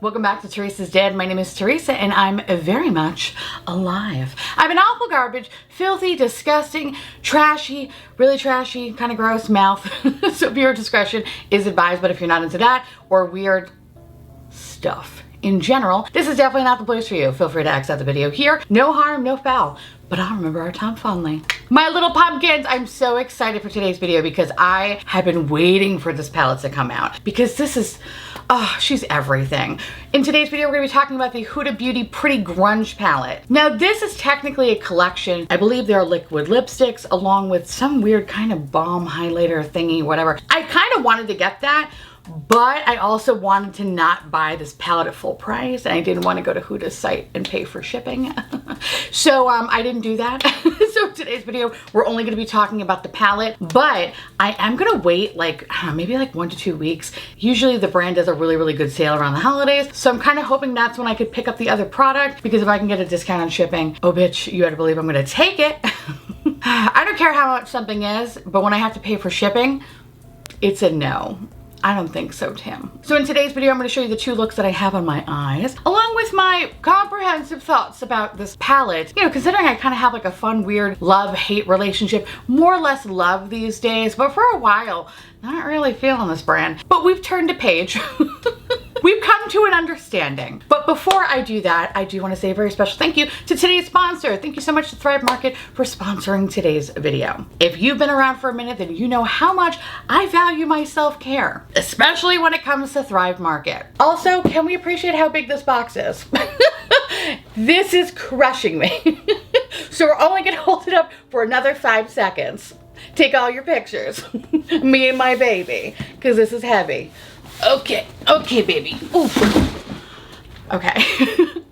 Welcome back to Theresa's Dead. My name is Theresa and I'm very much alive. I'm an awful garbage, filthy, disgusting, trashy, really trashy, kind of gross mouth. So viewer discretion is advised, but if you're not into that or weird stuff in general, this is definitely not the place for you. Feel free to exit the video here. No harm, no foul, but I'll remember our time fondly. My little pumpkins, I'm so excited for today's video because I have been waiting for this palette to come out because this is, oh, she's everything. In today's video, we're gonna be talking about the Huda Beauty Pretty Grunge palette. Now, this is technically a collection. I believe there are liquid lipsticks along with some weird kind of balm highlighter thingy, whatever. I kind of wanted to get that, but I also wanted to not buy this palette at full price, and I didn't want to go to Huda's site and pay for shipping. So I didn't do that. So today's video, we're only going to be talking about the palette, but I am going to wait like, I don't know, maybe like 1 to 2 weeks. Usually the brand does a really, really good sale around the holidays. So I'm kind of hoping that's when I could pick up the other product, because if I can get a discount on shipping, oh bitch, you gotta believe I'm going to take it. I don't care how much something is, but when I have to pay for shipping, it's a no. I don't think so, Tim. So in today's video, I'm going to show you the 2 looks that I have on my eyes, along with my comprehensive thoughts about this palette. You know, considering I kind of have like a fun, weird love-hate relationship, more or less love these days, but for a while, not really feeling this brand. But we've turned a page. We've come to an understanding. But before I do that, I do want to say a very special thank you to today's sponsor. Thank you so much to Thrive Market for sponsoring today's video. If you've been around for a minute, then you know how much I value my self-care, especially when it comes to Thrive Market. Also, can we appreciate how big this box is? This is crushing me. So we're only gonna hold it up for another 5 seconds. Take all your pictures. Me and my baby, because this is heavy. Okay, baby. Oof. Okay.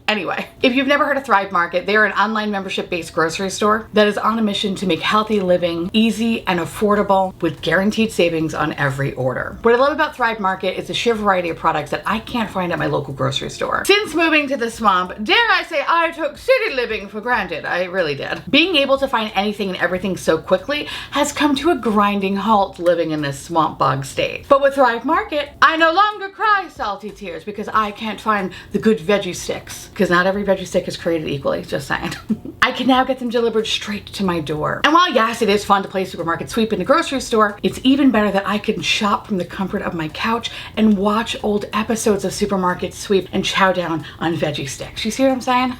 Anyway, if you've never heard of Thrive Market, they are an online membership-based grocery store that is on a mission to make healthy living easy and affordable with guaranteed savings on every order. What I love about Thrive Market is the sheer variety of products that I can't find at my local grocery store. Since moving to the swamp, dare I say I took city living for granted. I really did. Being able to find anything and everything so quickly has come to a grinding halt living in this swamp bog state. But with Thrive Market, I no longer cry salty tears because I can't find the good veggie sticks. Because not every veggie stick is created equally, just saying. I can now get them delivered straight to my door. And while yes, it is fun to play supermarket sweep in the grocery store, it's even better that I can shop from the comfort of my couch and watch old episodes of Supermarket Sweep and chow down on veggie sticks. You see what I'm saying?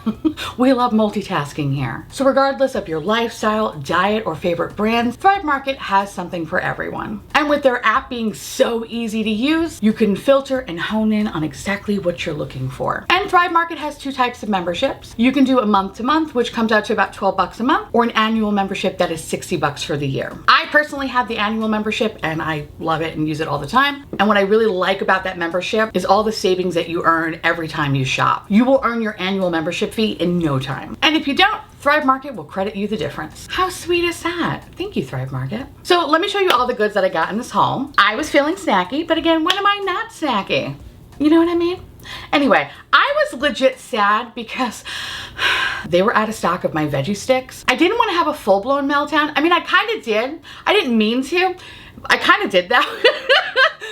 We love multitasking here. So regardless of your lifestyle, diet, or favorite brands, Thrive Market has something for everyone. And with their app being so easy to use, you can filter and hone in on exactly what you're looking for. And Thrive Market has 2 types of memberships. You can do a month-to-month, which comes out to about 12 bucks a month, or an annual membership that is 60 bucks for the year. I personally have the annual membership and I love it and use it all the time. And what I really like about that membership is all the savings that you earn every time you shop. You will earn your annual membership fee in no time. And if you don't, Thrive Market will credit you the difference. How sweet is that? Thank you, Thrive Market. So let me show you all the goods that I got in this haul. I was feeling snacky, but again, when am I not snacky? You know what I mean? Anyway, I was legit sad because they were out of stock of my veggie sticks. I didn't want to have a full-blown meltdown. I mean, I kind of did. I didn't mean to. I kind of did that.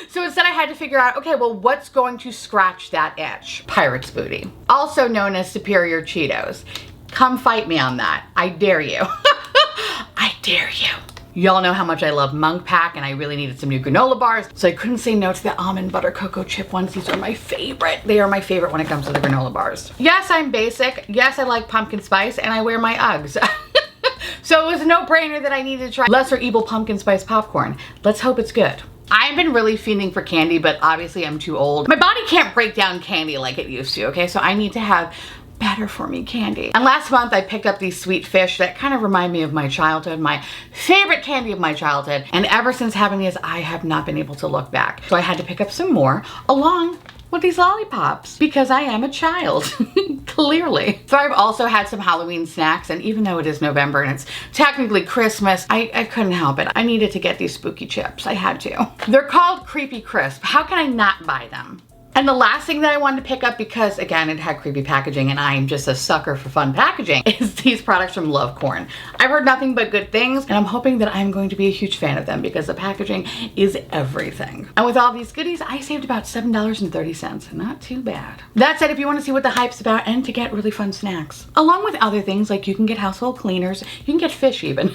So instead I had to figure out, okay, well, what's going to scratch that itch? Pirate's Booty, also known as Superior Cheetos. Come fight me on that. I dare you. I dare you. Y'all know how much I love Munk Pack, and I really needed some new granola bars, so I couldn't say no to the almond butter cocoa chip ones. These are my favorite. They are my favorite when it comes to the granola bars. Yes, I'm basic. Yes, I like pumpkin spice, and I wear my Uggs. So it was a no-brainer that I needed to try Lesser Evil pumpkin spice popcorn. Let's hope it's good. I've been really fiending for candy, but obviously I'm too old. My body can't break down candy like it used to, okay? So I need to have better for me candy. And last month I picked up these sweet fish that kind of remind me of my childhood, my favorite candy of my childhood. And ever since having these, I have not been able to look back. So I had to pick up some more along with these lollipops because I am a child, clearly. Thrive also had some Halloween snacks, and even though it is November and it's technically Christmas, I couldn't help it. I needed to get these spooky chips. I had to. They're called Creepy Crisp. How can I not buy them? And the last thing that I wanted to pick up, because again, it had creepy packaging and I'm just a sucker for fun packaging, is these products from Lovecorn. I've heard nothing but good things, and I'm hoping that I'm going to be a huge fan of them because the packaging is everything. And with all these goodies, I saved about $7.30. Not too bad. That said, if you want to see what the hype's about and to get really fun snacks, along with other things like you can get household cleaners, you can get fish even.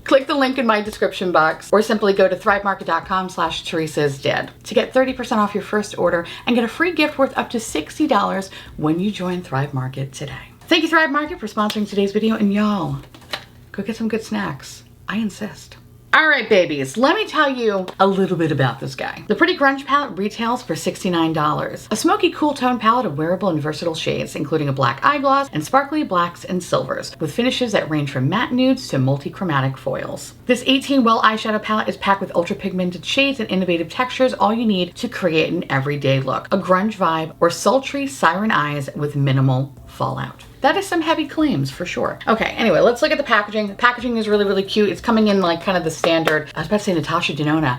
Click the link in my description box or simply go to thrivemarket.com/TheresaIsDead to get 30% off your first order and get a free gift worth up to $60 when you join Thrive Market today. Thank you, Thrive Market, for sponsoring today's video, and y'all, go get some good snacks. I insist. All right, babies, let me tell you a little bit about this guy. The Pretty Grunge palette retails for $69. A smoky, cool tone palette of wearable and versatile shades, including a black eye gloss and sparkly blacks and silvers, with finishes that range from matte nudes to multi-chromatic foils. This 18 well eyeshadow palette is packed with ultra pigmented shades and innovative textures, all you need to create an everyday look. A grunge vibe or sultry siren eyes with minimal fallout. That is some heavy claims for sure. Okay, anyway, let's look at the packaging. The packaging is really, really cute. It's coming in like kind of the standard. I was about to say Natasha Denona.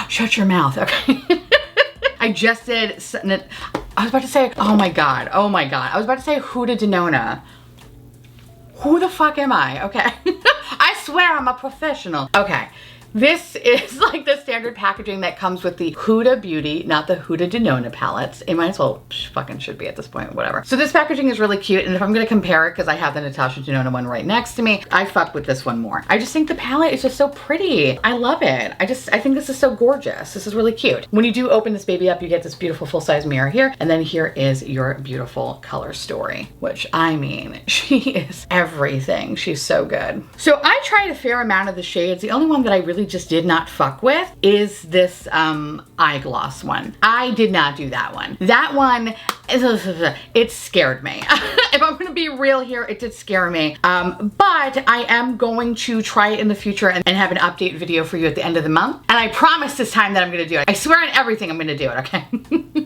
Shut your mouth, okay? I just did, I was about to say, oh my God. I was about to say Huda Denona. Who the fuck am I? Okay. I swear I'm a professional. Okay. This is like the standard packaging that comes with the Huda Beauty, not the Huda Denona palettes. It might as well fucking should be at this point, whatever. So this packaging is really cute, and if I'm gonna compare it, because I have the Natasha Denona one right next to me, I fuck with this one more. I just think the palette is just so pretty. I love it. I think this is so gorgeous. This is really cute. When you do open this baby up, you get this beautiful full-size mirror here, and then here is your beautiful color story, which I mean, she is everything. She's so good. So I tried a fair amount of the shades. The only one that I really just did not fuck with is this eye gloss one. I did not do that one. That one, it scared me. If I'm gonna be real here, it did scare me. But I am going to try it in the future and have an update video for you at the end of the month. And I promise this time that I'm gonna do it. I swear on everything I'm gonna do it, okay?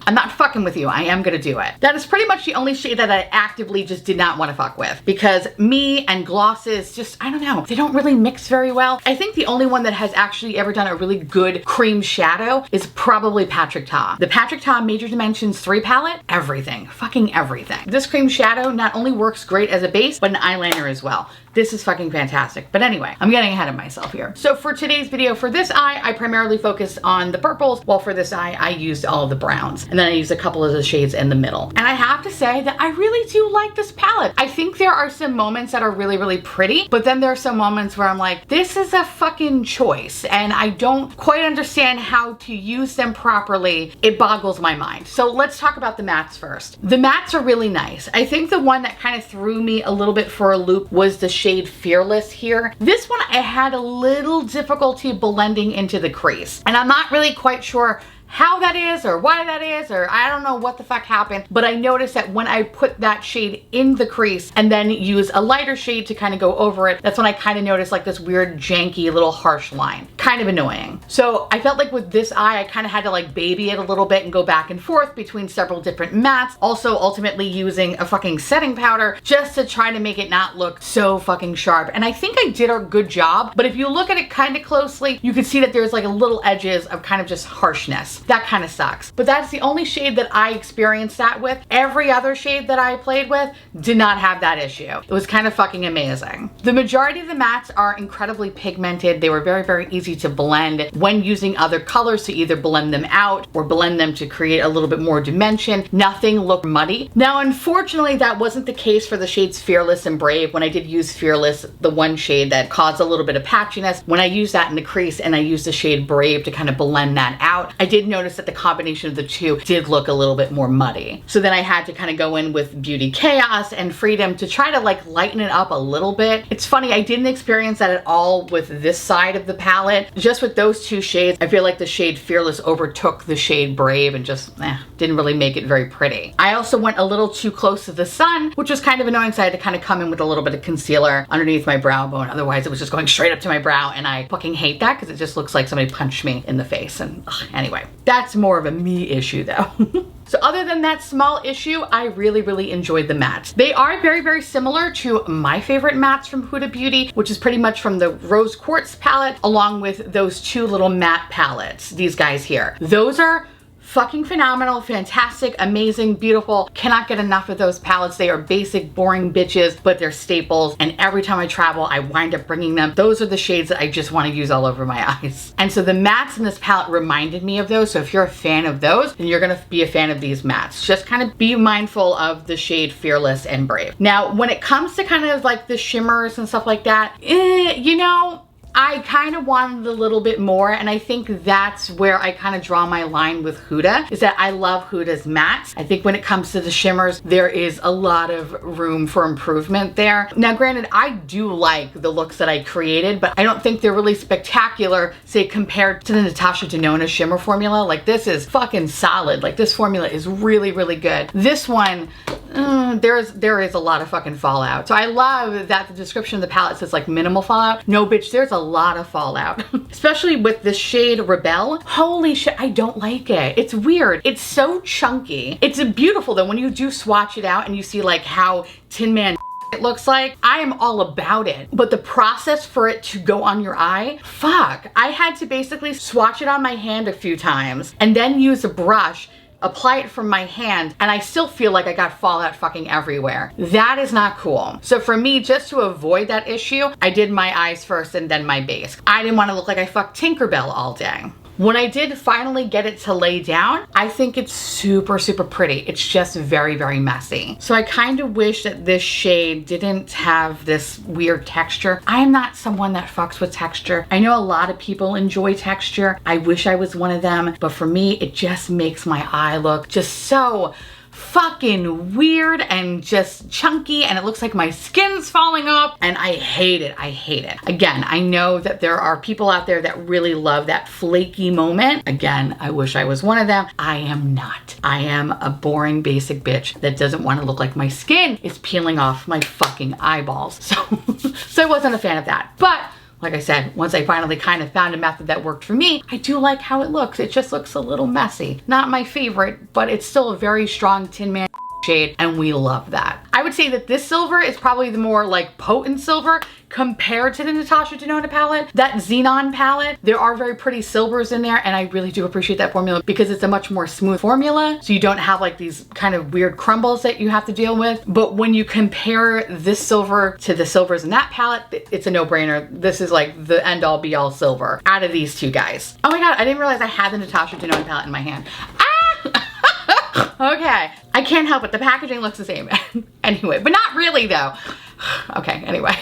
I'm not fucking with you. I am gonna do it. That is pretty much the only shade that I actively just did not want to fuck with, because me and glosses just, I don't know, they don't really mix very well. I think the only one that has actually ever done a really good cream shadow is probably Patrick Ta. The Patrick Ta Major Dimensions 3 palette, everything, fucking everything. This cream shadow not only works great as a base, but an eyeliner as well. This is fucking fantastic. But anyway, I'm getting ahead of myself here. So for today's video, for this eye, I primarily focused on the purples, while for this eye, I used all of the browns. And then I used a couple of the shades in the middle. And I have to say that I really do like this palette. I think there are some moments that are really, really pretty, but then there are some moments where I'm like, this is a fucking choice, and I don't quite understand how to use them properly. It boggles my mind. So let's talk about the mattes first. The mattes are really nice. I think the one that kind of threw me a little bit for a loop was the shade Fearless here. This one I had a little difficulty blending into the crease, and I'm not really quite sure how that is or why that is, or I don't know what the fuck happened, but I noticed that when I put that shade in the crease and then use a lighter shade to kind of go over it, that's when I kind of noticed like this weird janky little harsh line. Kind of annoying. So I felt like with this eye, I kind of had to like baby it a little bit and go back and forth between several different mattes, also ultimately using a fucking setting powder just to try to make it not look so fucking sharp. And I think I did a good job, but if you look at it kind of closely, you can see that there's like a little edges of kind of just harshness. That kind of sucks. But that's the only shade that I experienced that with. Every other shade that I played with did not have that issue. It was kind of fucking amazing. The majority of the mattes are incredibly pigmented. They were very, very easy to blend when using other colors to either blend them out or blend them to create a little bit more dimension. Nothing looked muddy. Now, unfortunately, that wasn't the case for the shades Fearless and Brave. When I did use Fearless, the one shade that caused a little bit of patchiness, when I used that in the crease and I used the shade Brave to kind of blend that out, I did notice that the combination of the two did look a little bit more muddy. So then I had to kind of go in with Beauty Chaos and Freedom to try to like lighten it up a little bit. It's funny, I didn't experience that at all with this side of the palette. Just with those two shades, I feel like the shade Fearless overtook the shade Brave and just didn't really make it very pretty. I also went a little too close to the sun, which was kind of annoying, so I had to kind of come in with a little bit of concealer underneath my brow bone. Otherwise, it was just going straight up to my brow, and I fucking hate that because it just looks like somebody punched me in the face. And anyway, that's more of a me issue though. So other than that small issue, I really, really enjoyed the mattes. They are very, very similar to my favorite mattes from Huda Beauty, which is pretty much from the Rose Quartz palette, along with those two little matte palettes, these guys here. Those are fucking phenomenal, fantastic, amazing, beautiful. Cannot get enough of those palettes. They are basic, boring bitches, but they're staples. And every time I travel, I wind up bringing them. Those are the shades that I just want to use all over my eyes. And so the mattes in this palette reminded me of those. So if you're a fan of those, then you're gonna be a fan of these mattes. Just kind of be mindful of the shade Fearless and Brave. Now, when it comes to kind of like the shimmers and stuff like that, you know, I kind of wanted a little bit more, and I think that's where I kind of draw my line with Huda, is that I love Huda's mattes. I think when it comes to the shimmers, there is a lot of room for improvement there. Now, granted, I do like the looks that I created, but I don't think they're really spectacular, say, compared to the Natasha Denona shimmer formula. Like, this is fucking solid. Like, this formula is really, really good. This one, there is a lot of fucking fallout. So I love that the description of the palette says like minimal fallout. No, bitch, there's a lot of fallout. Especially with the shade Rebel. Holy shit, I don't like it. It's weird. It's so chunky. It's beautiful though when you do swatch it out and you see like how Tin Man it looks like. I am all about it. But the process for it to go on your eye, fuck. I had to basically swatch it on my hand a few times and then use a brush, apply it from my hand, and I still feel like I got fallout fucking everywhere. That is not cool. So for me, just to avoid that issue, I did my eyes first and then my base. I didn't want to look like I fucked Tinkerbell all day. When I did finally get it to lay down, I think it's super, super pretty. It's just very, very messy. So I kind of wish that this shade didn't have this weird texture. I am not someone that fucks with texture. I know a lot of people enjoy texture. I wish I was one of them, but for me, it just makes my eye look just so fucking weird and just chunky, and it looks like my skin's falling off, and I hate it. I hate it. Again, I know that there are people out there that really love that flaky moment. Again, I wish I was one of them. I am not. I am a boring basic bitch that doesn't want to look like my skin is peeling off my fucking eyeballs. So I wasn't a fan of that. But like I said, once I finally kind of found a method that worked for me, I do like how it looks. It just looks a little messy. Not my favorite, but it's still a very strong Tin Man shade, and we love that. I would say that this silver is probably the more like potent silver compared to the Natasha Denona palette. That Xenon palette, there are very pretty silvers in there, and I really do appreciate that formula because it's a much more smooth formula, so you don't have like these kind of weird crumbles that you have to deal with. But when you compare this silver to the silvers in that palette, it's a no-brainer. This is like the end-all be-all silver out of these two guys. Oh my god, I didn't realize I had the Natasha Denona palette in my hand. Okay, I can't help it. The packaging looks the same. Anyway, but not really though. Okay, anyway.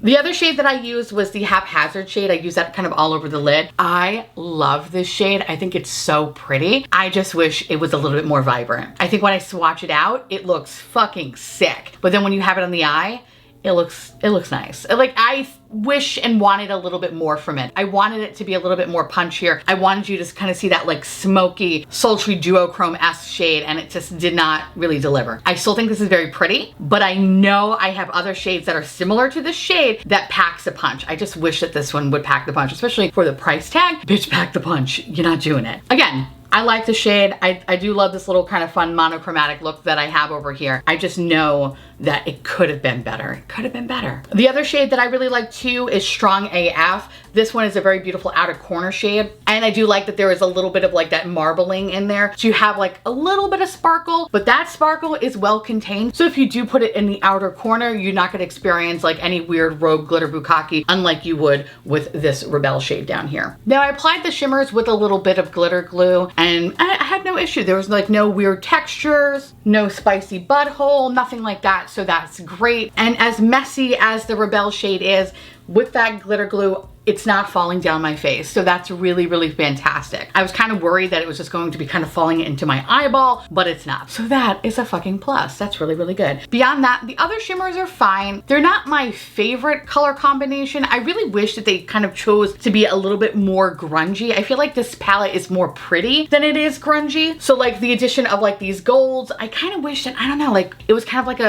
The other shade that I used was the Haphazard shade. I use that kind of all over the lid. I love this shade. I think it's so pretty. I just wish it was a little bit more vibrant. I think when I swatch it out, it looks fucking sick. But then when you have it on the eye, it looks nice. Like, I wish and wanted a little bit more from it. I wanted it to be a little bit more punchier. I wanted you to kind of see that like smoky, sultry duochrome-esque shade, and it just did not really deliver. I still think this is very pretty, but I know I have other shades that are similar to this shade that packs a punch. I just wish that this one would pack the punch, especially for the price tag. Bitch, pack the punch. You're not doing it. Again, I like the shade. I do love this little kind of fun monochromatic look that I have over here. I just know that it could have been better. It could have been better. The other shade that I really like too is Strong AF. This one is a very beautiful outer corner shade. And I do like that there is a little bit of like that marbling in there. So you have like a little bit of sparkle, but that sparkle is well contained. So if you do put it in the outer corner, you're not gonna experience like any weird rogue glitter bukkake, unlike you would with this Rebel shade down here. Now I applied the shimmers with a little bit of glitter glue, and I had no issue. There was like no weird textures, no spicy butthole, nothing like that. So that's great. And as messy as the Rebel shade is, with that glitter glue, it's not falling down my face. So that's really, really fantastic. I was kind of worried that it was just going to be kind of falling into my eyeball, but it's not. So that is a fucking plus. That's really, really good. Beyond that, the other shimmers are fine. They're not my favorite color combination. I really wish that they kind of chose to be a little bit more grungy. I feel like this palette is more pretty than it is grungy. So like the addition of like these golds, I kind of wish that, I don't know, like it was kind of like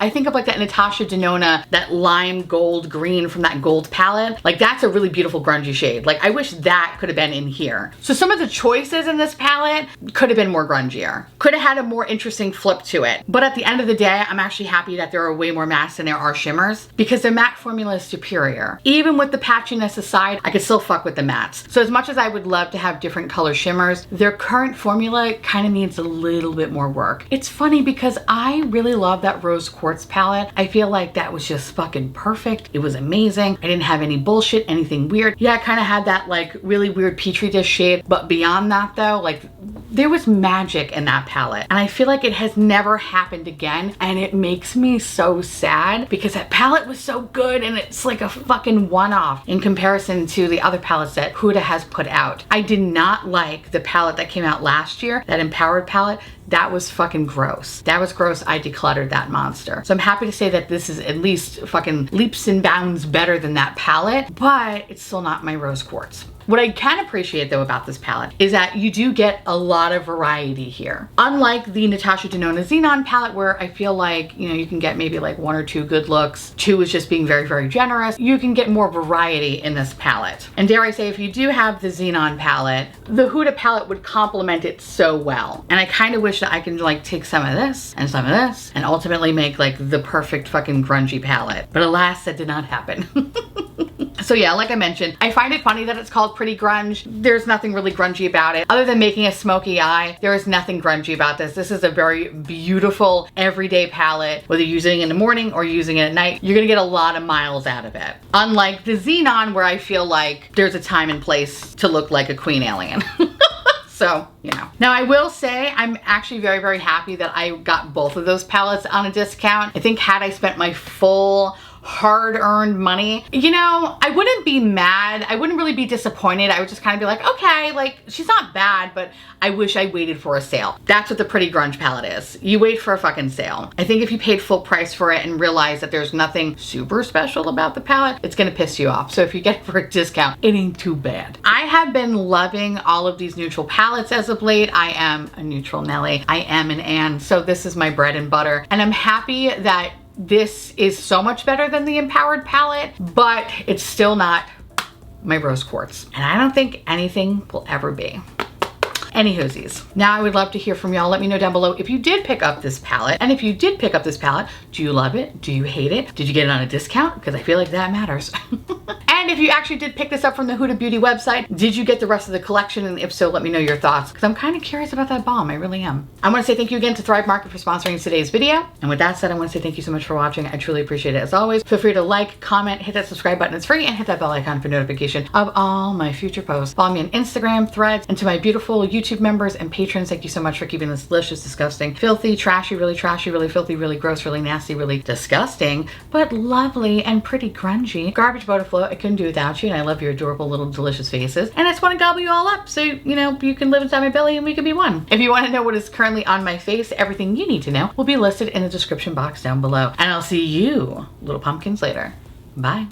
I think of like that Natasha Denona, that lime gold green from that gold palette. Like that's a really beautiful grungy shade. Like I wish that could have been in here. So some of the choices in this palette could have been more grungier. Could have had a more interesting flip to it. But at the end of the day, I'm actually happy that there are way more mattes than there are shimmers because the matte formula is superior. Even with the patchiness aside, I could still fuck with the mattes. So as much as I would love to have different color shimmers, their current formula kind of needs a little bit more work. It's funny because I really love that rose quartz palette. I feel like that was just fucking perfect. It was amazing. I didn't have any bullshit, anything weird. Yeah, I kind of had that like really weird petri dish shade, but beyond that though, like there was magic in that palette. And I feel like it has never happened again. And it makes me so sad because that palette was so good and it's like a fucking one-off in comparison to the other palettes that Huda has put out. I did not like the palette that came out last year, that Empowered palette. That was fucking gross. That was gross. I decluttered that monster. So I'm happy to say that this is at least fucking leaps and bounds better than that palette, but it's still not my rose quartz. What I can appreciate though about this palette is that you do get a lot of variety here. Unlike the Natasha Denona Xenon palette where I feel like, you know, you can get maybe like 1 or 2 good looks. 2 is just being very, very generous. You can get more variety in this palette. And dare I say, if you do have the Xenon palette, the Huda palette would complement it so well. And I kind of wish that I can like take some of this and ultimately make like the perfect fucking grungy palette. But alas, that did not happen. So yeah, like I mentioned, I find it funny that it's called Pretty Grunge. There's nothing really grungy about it. Other than making a smoky eye, there is nothing grungy about this. This is a very beautiful everyday palette. Whether you're using it in the morning or using it at night, you're gonna get a lot of miles out of it. Unlike the Xenon where I feel like there's a time and place to look like a queen alien. So, you know. Now I will say I'm actually very, very happy that I got both of those palettes on a discount. I think had I spent my full hard-earned money, you know, I wouldn't be mad. I wouldn't really be disappointed. I would just kind of be like, okay, like she's not bad, but I wish I waited for a sale. That's what the Pretty Grunge palette is. You wait for a fucking sale. I think if you paid full price for it and realize that there's nothing super special about the palette, it's gonna piss you off. So if you get it for a discount, it ain't too bad. I have been loving all of these neutral palettes as of late. I am a neutral Nelly. I am an Anne. So this is my bread and butter. And I'm happy that this is so much better than the Empowered palette, but it's still not my rose quartz. And I don't think anything will ever be. Anywhoosies. Now I would love to hear from y'all. Let me know down below if you did pick up this palette. And if you did pick up this palette, do you love it? Do you hate it? Did you get it on a discount? Because I feel like that matters. And if you actually did pick this up from the Huda Beauty website, did you get the rest of the collection? And if so, let me know your thoughts because I'm kind of curious about that bomb. I really am. I want to say thank you again to Thrive Market for sponsoring today's video. And with that said, I want to say thank you so much for watching. I truly appreciate it as always. Feel free to like, comment, hit that subscribe button. It's free, and hit that bell icon for notification of all my future posts. Follow me on Instagram, Threads, and to my beautiful YouTube members and patrons, thank you so much for keeping this delicious, disgusting, filthy, trashy, really filthy, really gross, really nasty, really disgusting, but lovely and pretty grungy garbage boat afloat. I couldn't do without you, and I love your adorable little delicious faces. And I just want to gobble you all up so, you know, you can live inside my belly and we can be one. If you want to know what is currently on my face, everything you need to know will be listed in the description box down below. And I'll see you, little pumpkins, later. Bye.